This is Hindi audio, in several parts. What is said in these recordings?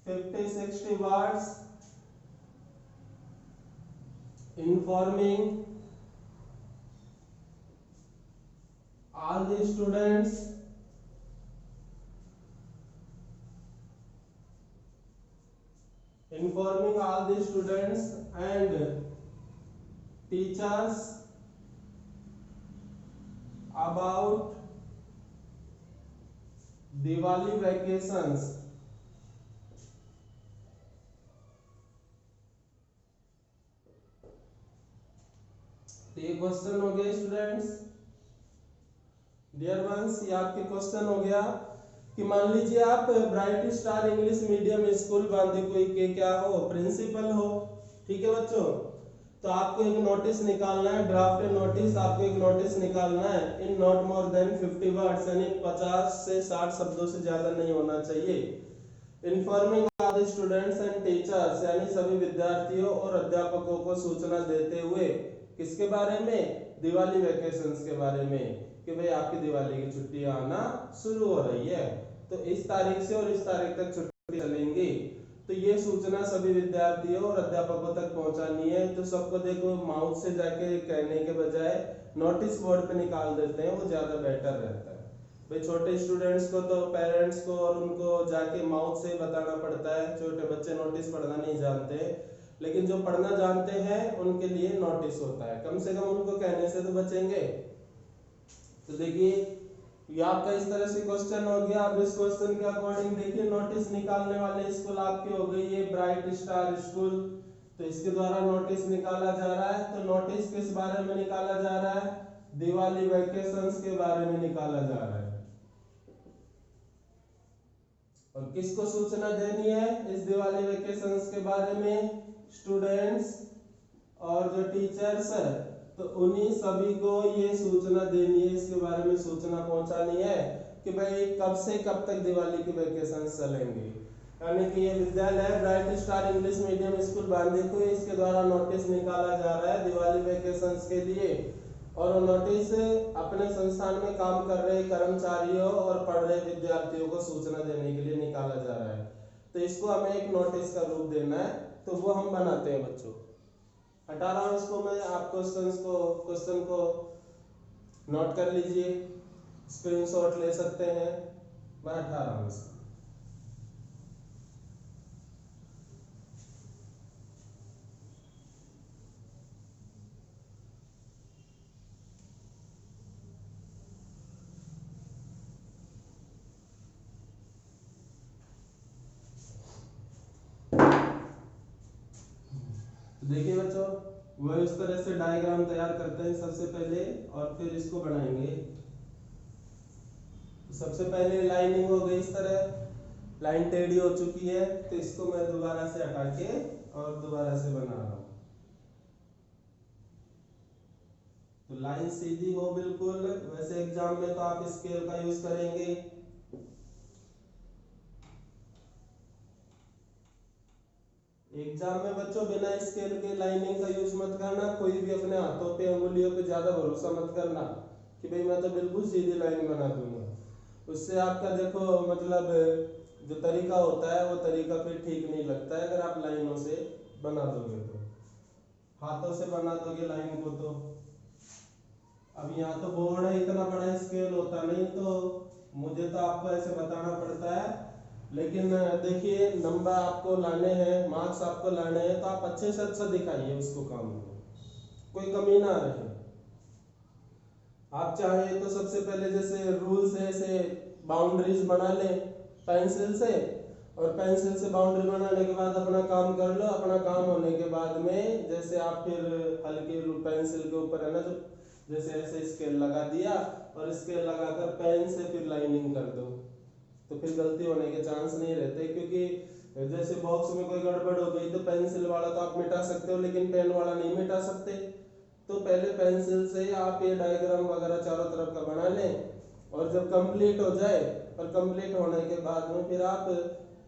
50-60 words informing all the students and teachers about Diwali vacations. तो ये क्वेश्चन हो गया स्टूडेंट्स। डियर वंस, ये आपके क्वेश्चन हो गया कि मान लीजिए आप bright star English medium school Bandikui के क्या हो, प्रिंसिपल हो। ठीक है बच्चों, तो आपको एक नोटिस निकालना है, ड्राफ्ट नोटिस। आपको एक नोटिस निकालना है in not more than 50 words, यानी 50 से 60 शब्दों से ज्यादा नहीं होना चाहिए। Informing all the students and teachers, यानी सभी विद्यार्थियों और अध्यापकों को सूचना देते हुए किसके बारे में, दिवाली वैकेशंस के बारे में, कि भाई आपकी दिवाली की छुट्टियां आना शुरू हो रही है, तो इस तारीख से और इस तारीख तक छुट्टी चलेंगी। तो ये सूचना सभी विद्यार्थियों और अध्यापकों तक पहुंचानी है। तो सबको देखो माउथ से जाके कहने के बजाय नोटिस बोर्ड पे निकाल देते हैं, वो ज्यादा बेटर रहता है। भाई छोटे स्टूडेंट्स को तो पेरेंट्स को और उनको जाके माउथ से बताना पड़ता है, छोटे बच्चे नोटिस पढ़ना नहीं जानते, लेकिन जो पढ़ना जानते हैं उनके लिए नोटिस होता है, कम से कम उनको कहने से तो बचेंगे। तो देखिए ये आपका इस तरह से क्वेश्चन हो गया। अब इस क्वेश्चन के अकॉर्डिंग देखिए नोटिस निकालने वाले स्कूल आपके हो गई है ब्राइट स्टार स्कूल, तो इसके द्वारा नोटिस निकाला जा रहा है। तो नोटिस किस बारे में निकाला जा रहा है, दिवाली वैकेशंस के बारे में निकाला जा रहा है। और किसको सूचना देनी है इस दिवाली वैकेशंस के बारे में, स्टूडेंट्स और जो टीचर्स है, तो उन्हीं सभी को ये सूचना देनी है, इसके बारे में सूचना पहुंचानी है कि भाई कब से कब तक दिवाली की वैकेशंस चलेंगे। यानी कि ये विद्यालय bright star English medium school Bandikui, इसके द्वारा नोटिस निकाला जा रहा है दिवाली वैकेशंस के लिए। और नोटिस अपने संस्थान में काम कर रहे कर्मचारियों और पढ़ रहे विद्यार्थियों को सूचना देने के लिए निकाला जा रहा है। तो इसको हमें एक नोटिस का रूप देना है, तो वो हम बनाते हैं बच्चों। हटा रहा हूं इसको मैं, आप क्वेश्चन को नोट कर लीजिए, स्क्रीनशॉट ले सकते हैं। मैं हटा रहा हूं इसको। देखिए बच्चों, वो इस तरह से डायग्राम तैयार करते हैं सबसे पहले और फिर इसको बनाएंगे। तो सबसे पहले लाइनिंग हो गई इस तरह, लाइन टेढ़ी हो चुकी है, तो इसको मैं दोबारा से हटा के और दोबारा से बना रहा हूं। तो लाइन सीधी हो बिल्कुल। वैसे एग्जाम में तो आप स्केल का यूज करेंगे। एग्जाम में बच्चों बिना स्केल के लाइनिंग का यूज मत करना। कोई भी अपने हाथों पे अंगुलियों पे ज्यादा भरोसा मत करना कि भाई मैं तो बिल्कुल सीधी लाइन बना दूंगा। उससे आपका देखो मतलब जो तरीका होता है वो तरीका फिर ठीक नहीं लगता है। अगर आप लाइनों से बना दोगे तो, हाथों से बना दोगे लाइन को, तो अब यहाँ तो बोर्ड है, इतना बड़ा स्केल होता नहीं, तो मुझे तो आपको ऐसे बताना पड़ता है। लेकिन देखिए नंबर आपको लाने हैं, मार्क्स आपको लाने हैं, तो आप अच्छे से अच्छा दिखाइए उसको, काम को, कोई कमी ना रहे। आप चाहे तो सबसे पहले जैसे रूल से ऐसे बाउंड्रीज बना ले पेंसिल से, और पेंसिल से बाउंड्री बनाने के बाद अपना काम कर लो। अपना काम होने के बाद में जैसे आप फिर हल्के पेंसिल के ऊपर है ना, जो जैसे ऐसे स्केल लगा दिया और स्केल लगाकर पेन से फिर लाइनिंग कर दो, तो फिर गलती होने के चांस नहीं रहते। क्योंकि जैसे बॉक्स में कोई गड़बड़ हो गई तो पेंसिल वाला तो आप मिटा सकते हो, लेकिन पेन वाला नहीं मिटा सकते। तो पहले पेंसिल से आप ये डायग्राम वगैरह चारों तरफ का बना लें, और जब कंप्लीट हो जाए, और कंप्लीट होने के बाद में फिर आप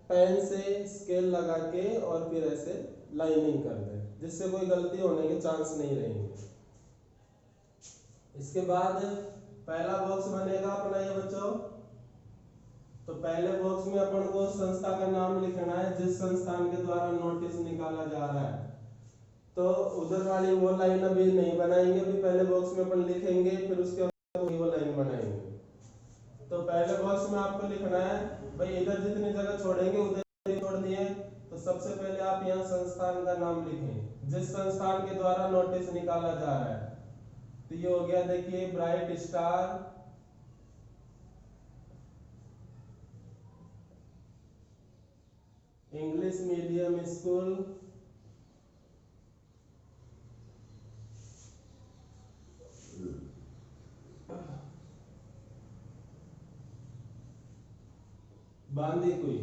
पेन से स्केल लगा के और फिर ऐसे लाइनिंग कर दें, जिससे कोई गलती होने के चांस नहीं रहेंगे। इसके बाद पहला बॉक्स बनेगा अपना ये बच्चों, तो पहले बॉक्स में अपन को संस्था का नाम लिखना है जिस संस्थान के द्वारा नोटिस निकाला जा रहा है। तो उधर वाली वो लाइन अभी नहीं बनाएंगे, अभी पहले बॉक्स में अपन लिखेंगे, फिर उसके बाद वो लाइन बनाएंगे। तो पहले बॉक्स में आपको लिखना है भाई इधर जितनी जगह छोड़ेंगे उधर ही छोड़ दिए। तो सबसे पहले आप यहाँ संस्थान का नाम लिखें जिस संस्थान के द्वारा नोटिस निकाला जा रहा है। तो ये हो गया, देखिए bright star English medium school Bandikui.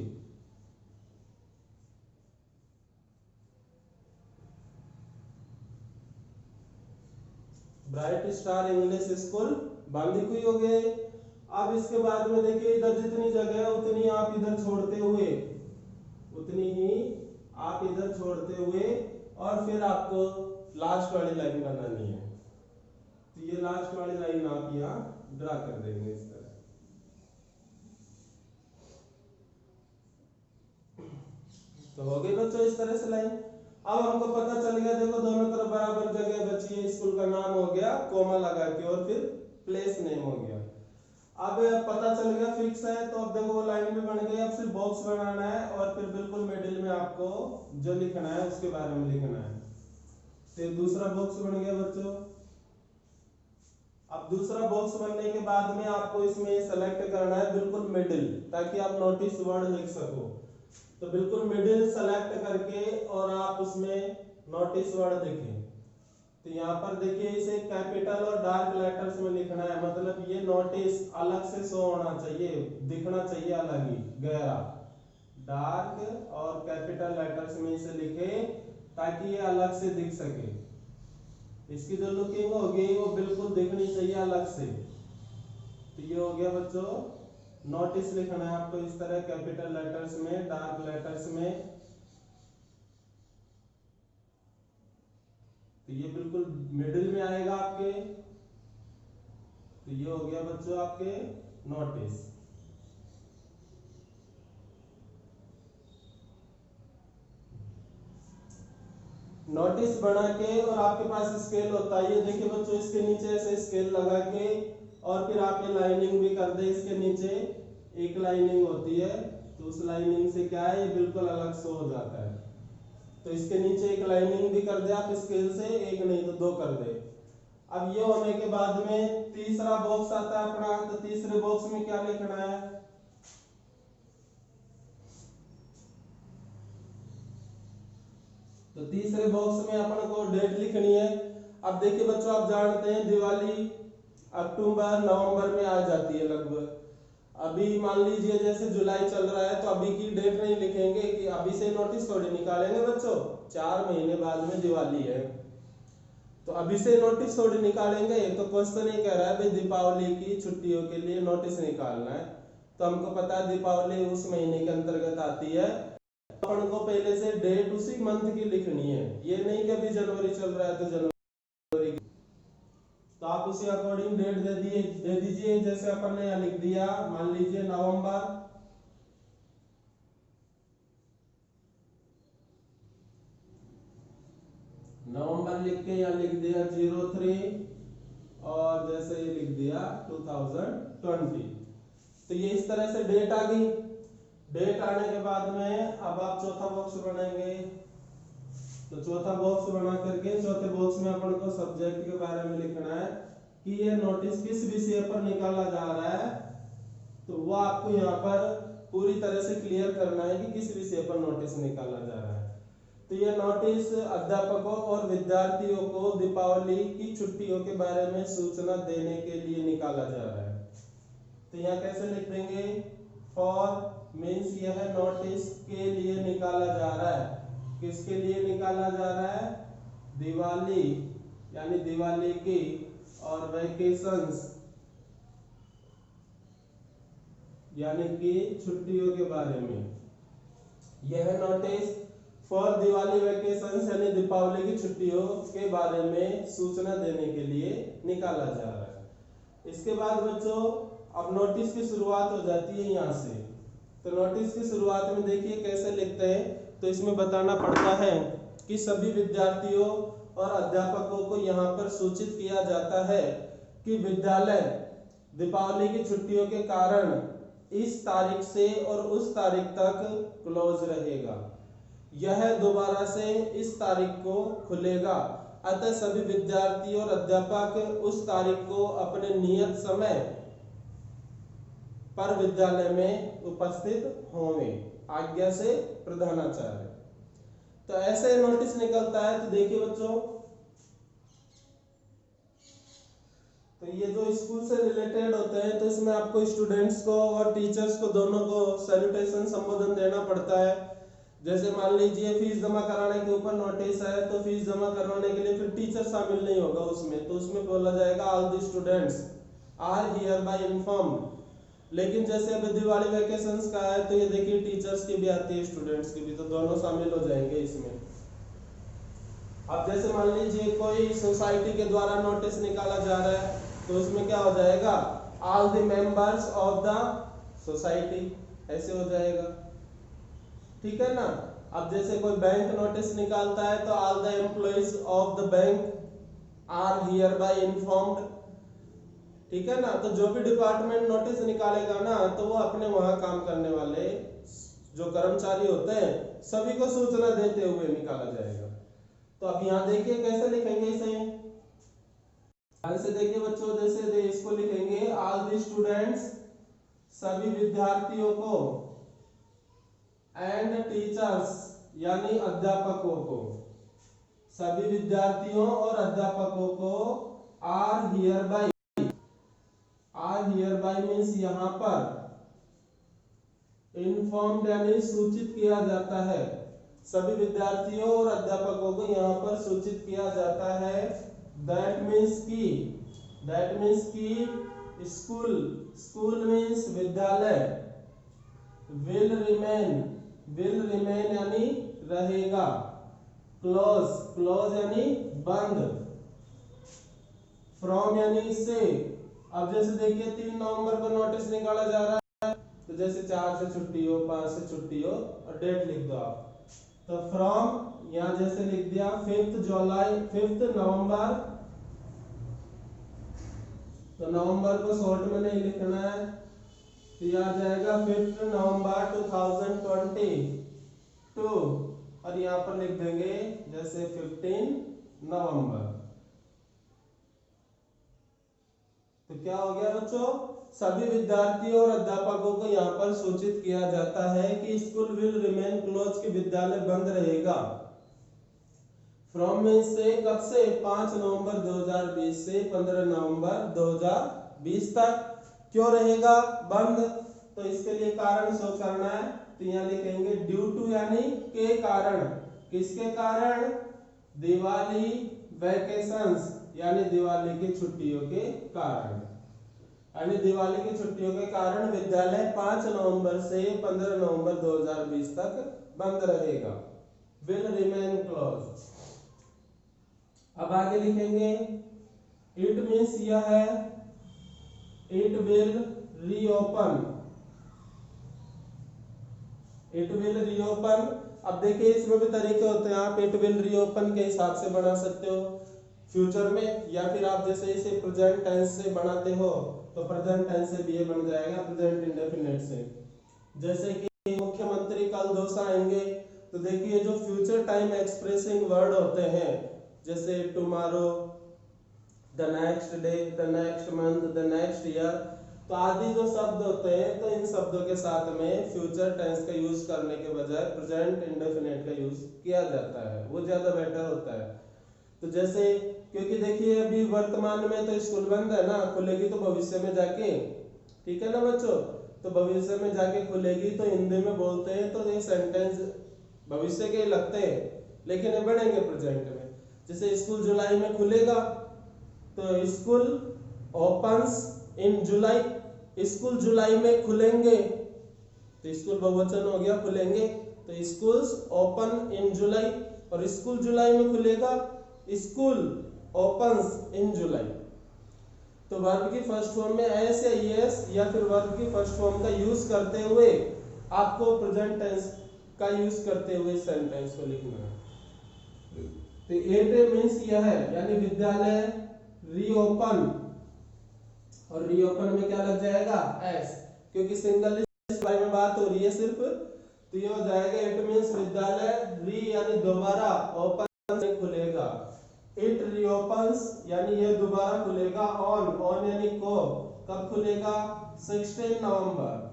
Bright star English school Bandikui हो गए। अब इसके बाद में देखिए इधर जितनी जगह है उतनी आप इधर छोड़ते हुए, उतनी ही आप इधर छोड़ते हुए और फिर आपको लास्ट वाली लाइन बनानी है। तो ये लास्ट वाली लाइन आप यहाँ ड्रा कर देंगे इस तरह। तो हो गई बच्चों इस तरह से लाइन। अब हमको पता चल गया, देखो दोनों तरफ बराबर जगह बची है, स्कूल का नाम हो गया कोमा लगा के और फिर प्लेस नेम हो गया। अब पता चल गया फिक्स है, तो अब देखो वो लाइन भी बन गई। अब सिर्फ बॉक्स बनाना है और फिर बिल्कुल मिडिल में आपको जो लिखना है उसके बारे में लिखना है। तो दूसरा बॉक्स बन गया बच्चों। अब दूसरा बॉक्स बनने के बाद में आपको इसमें सेलेक्ट करना है बिल्कुल मिडिल, ताकि आप नोटिस वर्ड लिख सको। तो बिल्कुल मिडिल सेलेक्ट करके और आप उसमें नोटिस वर्ड लिखें। तो यहाँ पर देखिए इसे कैपिटल और डार्क लेटर्स में लिखना है, मतलब ये नोटिस अलग से शो होना चाहिए, दिखना चाहिए अलग ही गहरा। डार्क और कैपिटल लेटर्स में इसे लिखे ताकि ये अलग से दिख सके। इसकी जो लुकिंग होगी वो बिल्कुल दिखनी चाहिए अलग से। तो ये हो गया बच्चों, नोटिस लिखना है आपको इस तरह कैपिटल लेटर्स में, डार्क लेटर्स में। तो ये बिल्कुल मिडिल में आएगा आपके। तो ये हो गया बच्चों आपके नोटिस। नोटिस बना के और आपके पास स्केल होता है, ये देखिए बच्चों इसके नीचे ऐसे स्केल लगा के और फिर आप ये लाइनिंग भी कर दे। इसके नीचे एक लाइनिंग होती है, तो उस लाइनिंग से क्या है ये बिल्कुल अलग से हो जाता है। तो इसके नीचे एक लाइनिंग भी कर दे आप स्केल से, एक नहीं तो दो कर दे। अब ये होने के बाद में तीसरा बॉक्स आता है अपना। तो तीसरे बॉक्स में क्या लिखना है, तो तीसरे बॉक्स में अपन को डेट लिखनी है। अब देखिए बच्चों आप जानते हैं दिवाली अक्टूबर नवंबर में आ जाती है लगभग। अभी मान लीजिए जैसे जुलाई चल रहा है, तो अभी की डेट नहीं लिखेंगे कि अभी से नोटिस थोड़ी निकालेंगे बच्चों, 4 महीने बाद में दिवाली है तो अभी से नोटिस थोड़ी निकालेंगे। तो क्वेश्चन ये कह रहा है भाई दीपावली की छुट्टियों के लिए नोटिस निकालना है। तो हमको पता है दीपावली उस महीने के अंतर्गत आती है, अपन को पहले से डेट उसी मंथ की लिखनी है। ये नहीं कि अभी जनवरी चल रहा है तो जनवरी की। तो आप उसी अकॉर्डिंग डेट दे दीजिए। जैसे अपन ने यहाँ लिख दिया, मान लीजिए नवंबर। नवंबर लिख के यहाँ लिख दिया 03 और जैसे ये लिख दिया 2020। तो ये इस तरह से डेट आ गई। डेट आने के बाद में अब आप चौथा बॉक्स बनाएंगे। तो चौथा बॉक्स बना करके चौथे बॉक्स में अपन को सब्जेक्ट के बारे में लिखना है कि ये नोटिस किस विषय पर निकाला जा रहा है। तो वो आपको यहाँ पर पूरी तरह से क्लियर करना है कि किस विषय पर नोटिस निकाला जा रहा है। तो ये नोटिस अध्यापकों और विद्यार्थियों को दीपावली की छुट्टियों के बारे में सूचना देने के लिए निकाला जा रहा है। तो यहाँ कैसे लिख देंगे, फॉर मीन्स यह नोटिस के लिए निकाला जा रहा है। किसके लिए निकाला जा रहा है, दिवाली यानी दिवाली की और वैकेशंस यानी कि छुट्टियों के बारे में। यह नोटिस फॉर दिवाली वैकेशंस यानी दीपावली की छुट्टियों के बारे में सूचना देने के लिए निकाला जा रहा है। इसके बाद बच्चों अब नोटिस की शुरुआत हो जाती है यहाँ से। तो नोटिस की शुरुआत में देखिए कैसे लिखते हैं। तो इसमें बताना पड़ता है कि सभी विद्यार्थियों और अध्यापकों को यहाँ पर सूचित किया जाता है कि विद्यालय दीपावली की छुट्टियों के कारण इस तारीख से और उस तारीख तक क्लोज रहेगा। यह दोबारा से इस तारीख को खुलेगा। अतः सभी विद्यार्थी और अध्यापक उस तारीख को अपने नियत समय पर विद्यालय में उपस्थित होंगे। आज्ञा से प्रधानाचार्य। तो ऐसे नोटिस निकलता है। तो देखिए बच्चों, तो ये जो स्कूल से रिलेटेड होते हैं तो इसमें आपको स्टूडेंट्स को और टीचर्स को दोनों को सैल्यूटेशन संबोधन देना पड़ता है। जैसे मान लीजिए फीस जमा कराने के ऊपर नोटिस है, तो फीस जमा करवाने के लिए फिर टीचर शामिल नहीं होगा उसमें, तो उसमें बोला जाएगा all the students are hereby informed. लेकिन जैसे अभी दिवाली वैकेशंस का है तो ये देखिए टीचर्स की भी आती है, स्टूडेंट्स की भी, तो दोनों शामिल हो जाएंगे इसमें। अब जैसे मान लीजिए कोई सोसाइटी के द्वारा नोटिस निकाला जा रहा है तो उसमें क्या हो जाएगा, all the members of the society, ऐसे हो जाएगा। ठीक है ना। अब जैसे कोई बैंक नोटिस निकालता है तो all the employees of the bank are hereby informed. ठीक है ना। तो जो भी डिपार्टमेंट नोटिस निकालेगा ना तो वो अपने वहां काम करने वाले जो कर्मचारी होते हैं सभी को सूचना देते हुए निकाला जाएगा। तो अब यहाँ देखिए कैसे लिखेंगे इसे, ऐसे देखिए बच्चों, जैसे इसको लिखेंगे ऑल द स्टूडेंट्स, सभी विद्यार्थियों को, एंड टीचर्स यानी अध्यापकों को, सभी विद्यार्थियों और अध्यापकों को are hereby, are hereby means यहाँ पर इन्फॉर्म्ड यानी सूचित किया जाता है। सभी विद्यार्थियों और अध्यापकों को यहाँ पर सूचित किया जाता है। दैट मीन्स की स्कूल, स्कूल मीन्स विद्यालय, विल रिमेन यानी रहेगा, क्लोज यानी बंद, फ्रॉम यानी से। अब जैसे देखिए 3 नवंबर को नोटिस निकाला जा रहा है तो जैसे 4 से छुट्टी हो, 5 से छुट्टी हो और डेट लिख दो आप। तो फ्रॉम यहाँ जैसे लिख दिया 5 नवंबर, तो नवंबर को शॉर्ट में नहीं लिखना है, तो यह आ जाएगा 5 नवंबर 2022 और यहाँ पर लिख देंगे जैसे 15 नवंबर। तो क्या हो गया बच्चों, सभी विद्यार्थियों और अध्यापकों को यहाँ पर सूचित किया जाता है कि स्कूल विल रिमेन क्लोज, कि विद्यालय बंद रहेगा। फ्रॉम में से कब से, 5 नवंबर 2020 से 15 नवंबर 2020 तक। क्यों रहेगा बंद, तो इसके लिए कारण शो करना है। तो यहाँ लिखेंगे ड्यू टू यानी के कारण, किसके कारण, दिवाली वैकेशंस यानी दिवाली की छुट्टियों के कारण, यानी दिवाली की छुट्टियों के कारण विद्यालय 5 नवंबर से 15 नवंबर 2020 तक बंद रहेगा। Will remain close. अब आगे लिखेंगे इट मीन्स यह है, it will reopen, it will reopen. अब देखिए इसमें भी तरीके होते हैं, आप इट विल रीओपन के हिसाब से बना सकते हो फ्यूचर में, या फिर आप जैसे इसे प्रेजेंट टेंस से बनाते हो तो प्रेजेंट टेंस से भी ये बन जाएगा प्रेजेंट इंडेफिनिट से। जैसे कि मुख्यमंत्री कल दोसा आएंगे, तो देखिए जो फ्यूचर टाइम एक्सप्रेसिंग वर्ड होते हैं जैसे tomorrow, the next day, the next month, the next year, तो आदि जो शब्द होते हैं तो इन शब्दों के साथ में फ्यूचर टेंस का यूज करने के बजाय प्रेजेंट इंडेफिनिट का यूज किया जाता है, वो ज्यादा बेटर होता है। तो जैसे क्योंकि देखिए अभी वर्तमान में तो स्कूल बंद है ना, खुलेगी तो भविष्य में जाके, ठीक है ना बच्चों, तो भविष्य में जाके खुलेगी तो हिंदी में बोलते हैं तो ये सेंटेंस भविष्य के लगते हैं लेकिन ये बढ़ेंगे प्रेजेंट में। जैसे स्कूल जुलाई में खुलेगा तो school opens in July, school जुलाई में खुलेंगे तो स्कूल बहुवचन हो गया खुलेंगे, तो स्कूल्स ओपन इन जुलाई, और स्कूल जुलाई में खुलेगा स्कूल ओपन्स इन जुलाई। तो वर्ब की फर्स्ट फॉर्म में एस या ईएस या फिर वर्ब की फर्स्ट फॉर्म का यूज करते हुए आपको प्रेजेंट टेंस का यूज करते हुए सेंटेंस को लिखना है। तो 8A मीन्स यह है, यानी विद्यालय रीओपन, और रीओपन में क्या लग जाएगा एस, क्योंकि सिंगल इस बारे में बात हो रही है सिर्फ, तो ये हो जाएगा इट मीन्स विद्यालय री यानी दोबारा, ओपन से खुलेगा, इट रीओपन्स यानी ये दोबारा खुलेगा, ऑन यानी को, कब खुलेगा 16 नवंबर,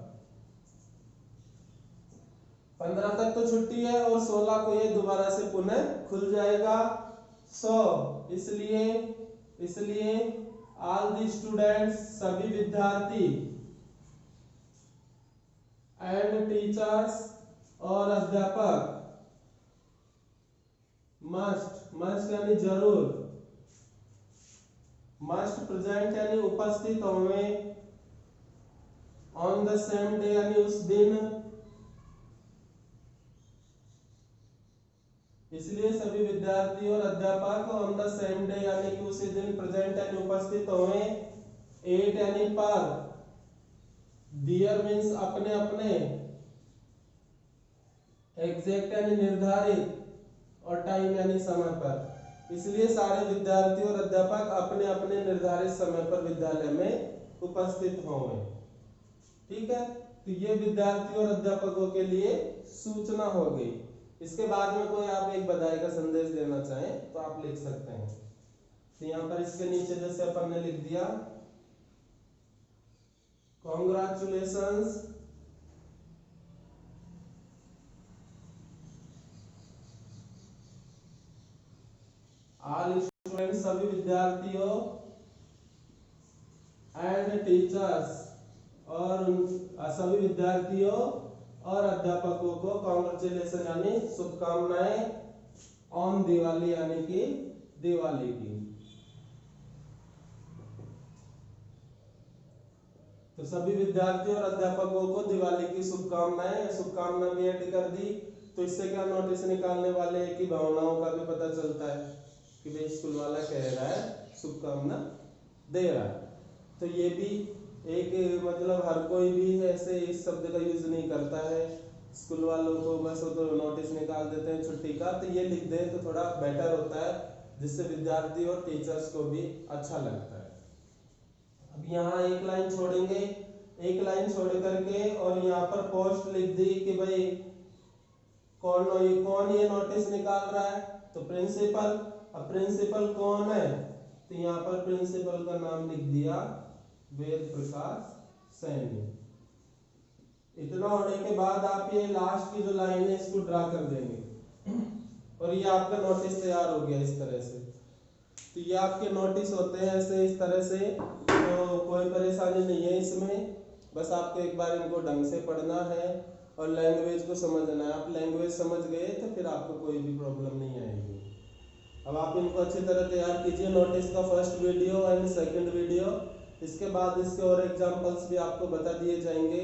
15 तक तो छुट्टी है और 16 को ये दोबारा से पुनः खुल जाएगा। सो इसलिए ऑल द स्टूडेंट्स सभी विद्यार्थी, एंड टीचर्स और अध्यापक, मस्ट यानी जरूर, मस्ट प्रेजेंट यानी उपस्थित होंगे, ऑन द सेम डे यानी उस दिन, इसलिए सभी विद्यार्थी और अध्यापक ऑन द सेम डे यानी कि उसी दिन प्रेजेंट यानी उपस्थित होंगे, 8 यानी पर, दियर मीन्स अपने अपने, एग्जैक्ट यानी निर्धारित, और टाइम यानी समय पर, इसलिए सारे विद्यार्थी और अध्यापक अपने अपने निर्धारित समय पर विद्यालय में उपस्थित होंगे। ठीक है, तो ये विद्यार्थियों और अध्यापकों के लिए सूचना हो गई। इसके बाद में कोई आप एक बधाई का संदेश देना चाहें तो आप लिख सकते हैं। तो यहाँ पर इसके नीचे जैसे अपन ने लिख दिया कॉन्ग्रेचुलेशंस ऑल स्टूडेंट्स सभी विद्यार्थियों, एंड टीचर्स और सभी विद्यार्थियों और अध्यापकों को कॉन्ग्रेचुलेशन यानी शुभकामनाएं, ऑन दिवाली यानी कि दिवाली की। तो सभी विद्यार्थियों और अध्यापकों को दिवाली की शुभकामनाएं, शुभकामना भी ऐड कर दी। तो इससे क्या नोटिस निकालने वाले की भावनाओं का भी पता चलता है कि भाई स्कूल वाला कह रहा है, शुभकामना दे रहा है। तो ये भी एक मतलब हर कोई भी ऐसे इस शब्द का यूज नहीं करता है, स्कूल वालों को बस वो तो नोटिस निकाल देते हैं छुट्टी का, तो ये लिख दें तो थोड़ा बेटर होता है, जिससे विद्यार्थी और टीचर्स को भी अच्छा लगता है। अब यहाँ एक लाइन छोड़ेंगे, एक लाइन छोड़ करके और यहाँ पर पोस्ट लिख दी कि भाई कौन ये नोटिस निकाल रहा है, तो प्रिंसिपल। अब प्रिंसिपल कौन है, तो यहाँ पर प्रिंसिपल का नाम लिख दिया वेद प्रकाश सैनी। इतना होने के बाद आप ये लास्ट की जो लाइन है इसको ड्रा कर देंगे और ये आपका नोटिस तैयार हो गया इस तरह से। तो ये आपके नोटिस होते हैं ऐसे इस तरह से, तो कोई परेशानी नहीं है इसमें, बस आपको एक बार इनको ढंग से पढ़ना है और लैंग्वेज को समझना है। आप लैंग्वेज समझ गए तो फिर आपको कोई भी प्रॉब्लम नहीं आएगी। अब आप इनको अच्छी तरह तैयार कीजिए, नोटिस का first video and second video, इसके बाद इसके और एग्जांपल्स भी आपको बता दिए जाएंगे।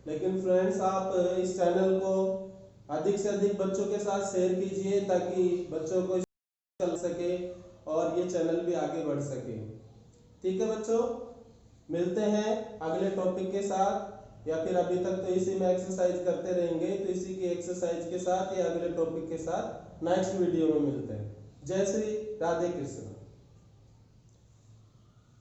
लेकिन फ्रेंड्स आप इस चैनल को अधिक से अधिक बच्चों के साथ शेयर कीजिए ताकि बच्चों को चल सके और ये चैनल भी आगे बढ़ सके। ठीक है बच्चों, मिलते हैं अगले टॉपिक के साथ, या फिर अभी तक तो इसी में एक्सरसाइज करते रहेंगे, तो इसी की एक्सरसाइज के साथ या अगले टॉपिक के साथ नेक्स्ट वीडियो में मिलते हैं। जय श्री राधे कृष्ण।